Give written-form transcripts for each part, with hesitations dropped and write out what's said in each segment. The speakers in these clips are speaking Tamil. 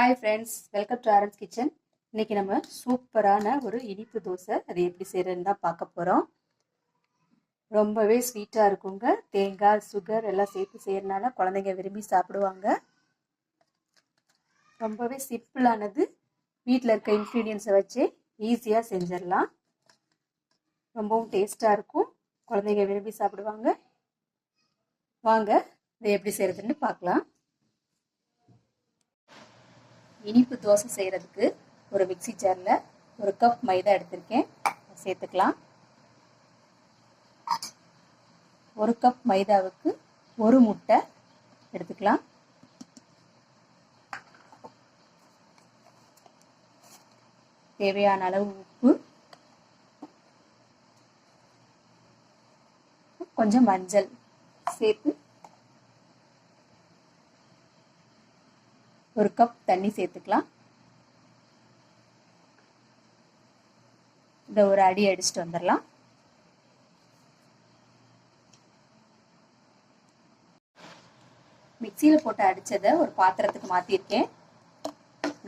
Hi friends, welcome to Aaron's kitchen. இன்னைக்கு நம்ம சூப்பரான ஒரு இனிப்பு தோசை அது எப்படி செய்யறதுன்னு தான் பார்க்க போகிறோம். ரொம்பவே ஸ்வீட்டாக இருக்குங்க. தேங்காய், சுகர் எல்லாம் சேர்த்து செய்யறதுனால குழந்தைங்க விரும்பி சாப்பிடுவாங்க. ரொம்பவே சிம்பிளானது. வீட்டில் இருக்க இன்க்ரீடியன்ஸை வச்சு ஈஸியாக செஞ்சிடலாம். ரொம்பவும் டேஸ்ட்டாக இருக்கும். குழந்தைங்க விரும்பி சாப்பிடுவாங்க. வாங்க இதை எப்படி செய்யறதுன்னு பார்க்கலாம். இனிப்பு தோசை செய்கிறதுக்கு ஒரு மிக்சி ஜாரில் 1 கப் மைதா எடுத்திருக்கேன், சேர்த்துக்கலாம். 1 கப் மைதாவுக்கு 1 முட்டை எடுத்துக்கலாம். தேவையான அளவு உப்பு, கொஞ்சம் மஞ்சள் சேர்த்து 1 கப் தண்ணி சேர்த்துக்கலாம். இதை ஒரு அடி அடிச்சுட்டு வந்துடலாம். மிக்சியில் போட்டு அடித்ததை ஒரு பாத்திரத்துக்கு மாற்றிருக்கேன்.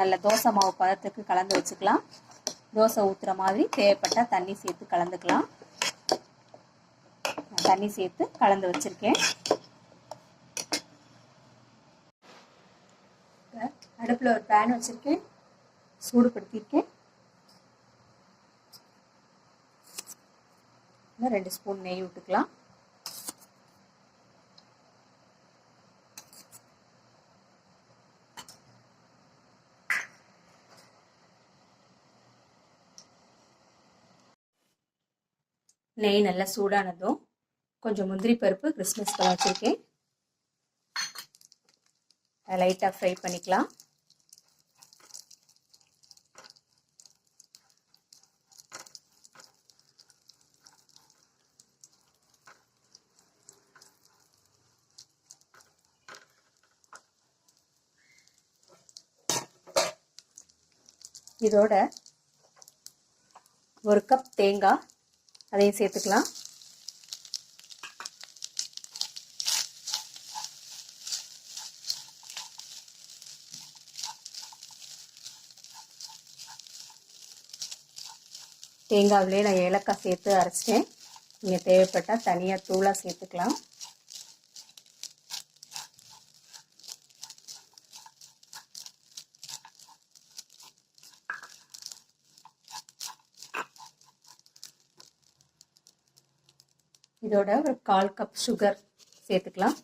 நல்ல தோசை மாவு பதத்துக்கு கலந்து வச்சுக்கலாம். தோசை ஊற்றுற மாதிரி தேவைப்பட்டால் தண்ணி சேர்த்து கலந்துக்கலாம். தண்ணி சேர்த்து கலந்து வச்சுருக்கேன். அடுப்பில் ஒரு பேன் வச்சுருக்கேன், சூடுபடுத்தியிருக்கேன். 2 ஸ்பூன் நெய் விட்டுக்கலாம். நெய் நல்லா சூடானதும் கொஞ்சம் முந்திரி பருப்பு, கிறிஸ்மஸ் பழம் வச்சுருக்கேன். லைட்டாக ஃப்ரை பண்ணிக்கலாம். இதோட 1 கப் தேங்காய் அதையும் சேர்த்துக்கலாம். தேங்காவிலே நான் ஏலக்காய் சேர்த்து அரைச்சிட்டேன். நீங்கள் தேவைப்பட்டால் தனியாக தூளாக சேர்த்துக்கலாம். இதோட ஒரு 1/4 கப் சுகர் சேர்த்துக்கலாம்.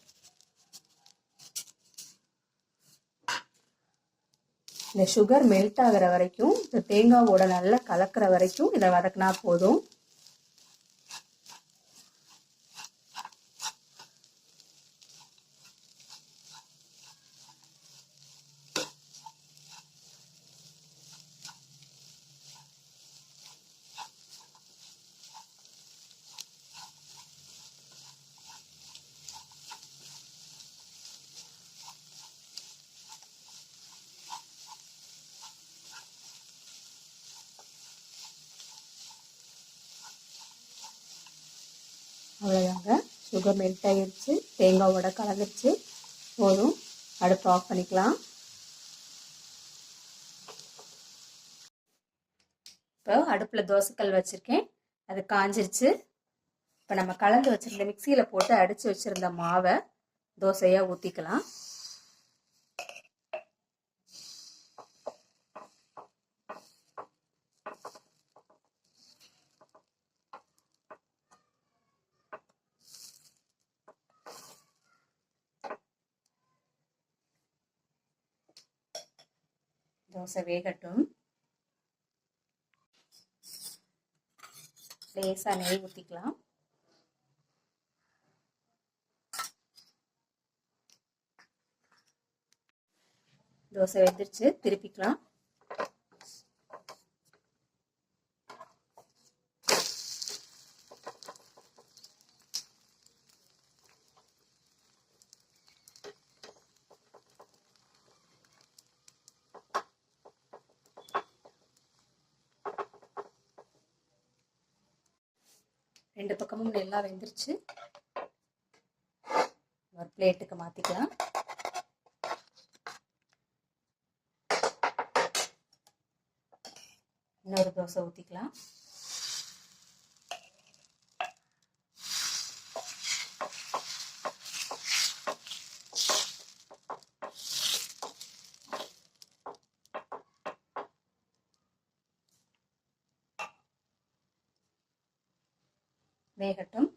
இந்த சுகர் மெல்ட் ஆகிற வரைக்கும், இந்த தேங்காவோட நல்லா கலக்கிற வரைக்கும் இதை வதக்கினா போதும். அவ்வளோதாங்க, சுகர் மெல்ட் ஆகிடுச்சு, தேங்காவோட கலந்துருச்சு. போதும், அடுப்பு ஆஃப் பண்ணிக்கலாம். இப்போ அடுப்பில் தோசைக்கல் வச்சுருக்கேன், அது காஞ்சிருச்சு. இப்போ நம்ம கலந்து வச்சுருந்த மிக்சியில் போட்டு அடித்து வச்சுருந்த மாவை தோசையாக ஊற்றிக்கலாம். தோசை வேகட்டும். லேசாக நெய் ஊற்றிக்கலாம். தோசை வெந்துருச்சு, திருப்பிக்கலாம். ரெண்டு பக்கமும் நல்லா வெந்துருச்சு. ஒரு பிளேட்டுக்கு மாற்றிக்கலாம். இன்னொரு தோசை ஊற்றிக்கலாம். வேகட்டும்.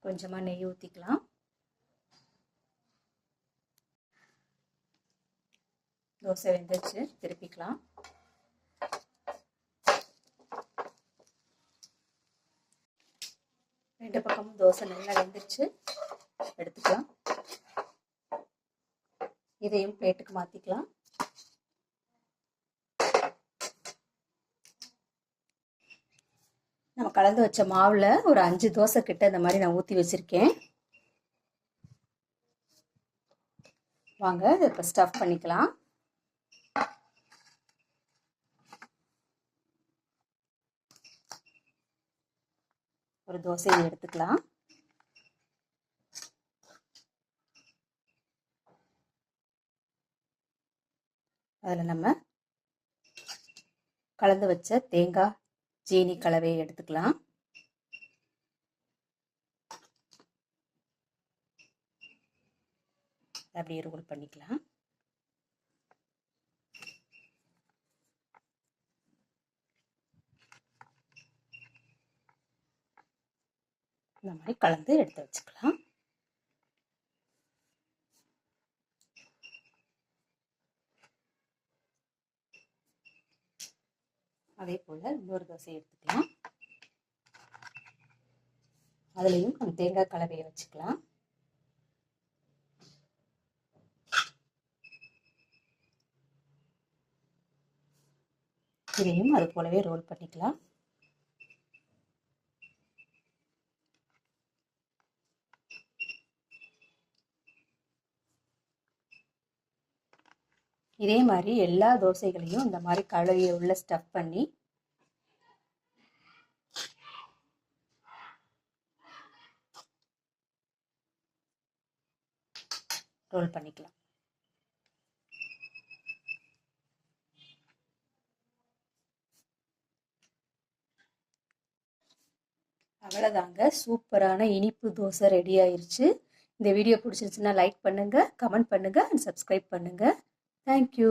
கொஞ்சமாக நெய் ஊற்றிக்கலாம். தோசை வெந்துச்சு, திருப்பிக்கலாம். ரெண்டு பக்கமும் தோசை நல்லா வெந்துருச்சு, எடுத்துக்கலாம். இதையும் பிளேட்டுக்கு மாற்றிக்கலாம். நம்ம கலந்து வச்ச மாவில் ஒரு 5 தோசை கிட்ட இந்த மாதிரி நான் ஊற்றி வச்சுருக்கேன். வாங்க இதை இப்போ ஸ்டஃப் பண்ணிக்கலாம். ஒரு தோசையை எடுத்துக்கலாம். அதில் நம்ம கலந்து வச்ச தேங்காய் ஜீனி கலவையை எடுத்துக்கலாம். அப்படியே ரோல் பண்ணிக்கலாம். இந்த மாதிரி கலந்து எடுத்து வச்சுக்கலாம். அதே போல் இன்னொரு தோசை எடுத்துக்கலாம். அதுலேயும் நம்ம தேங்காய் கலவையை வச்சுக்கலாம். இதையும் அது போலவே ரோல் பண்ணிக்கலாம். இதே மாதிரி எல்லா தோசைகளையும் இந்த மாதிரி கலவையை உள்ள ஸ்டஃப் பண்ணி ரோல் பண்ணிக்கலாம். அவ்வளோதாங்க, சூப்பரான இனிப்பு தோசை ரெடி ஆயிருச்சு. இந்த வீடியோ பிடிச்சிருச்சுன்னா லைக் பண்ணுங்கள், கமெண்ட் பண்ணுங்கள் அண்ட் சப்ஸ்கிரைப் பண்ணுங்கள். தேங்க்யூ.